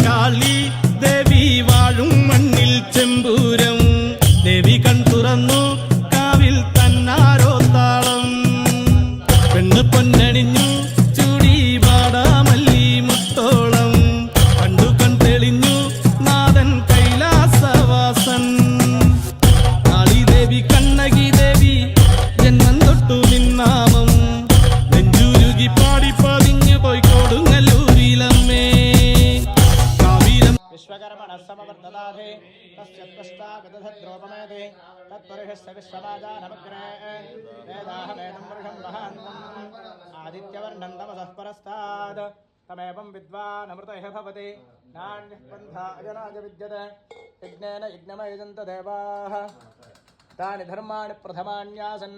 കാളി ദേവി വാഴും മണ്ണിൽ ചെമ്പൂരം ദേവി കൺ തുറന്നു കാവിൽ തന്നാരോ താളം പെണ്ണ് പൊന്നണിഞ്ഞു ചൂടി വാടാമല്ലി മുത്തോളം കണ്ടു കൺ തെളിഞ്ഞു നാഥൻ കൈലാസവാസൻ കാളി ദേവി കണ്ണകി ദേവി ജന്മം തൊട്ടു നിന്നാമം നെഞ്ചുരുകി പാടി പതിഞ്ഞു പോയി കൊടുങ്ങല്ലൂരിലമ്മേ विश्वकर्मणः समवर्तदाधे तस्य त्वष्टागतधद्रोपमेधे तत्परुषस्य विश्वमाजानमग्रे वेदाहमेनं वृषं महान्तम् आदित्यवर्णं तमसः परस्तात् तमेवं विद्वानमृतः भवति नान्यः पन्था अजनाय विद्यते यज्ञेन यज्ञमयजन्त देवाः तानि धर्माणि प्रथमान्यासन्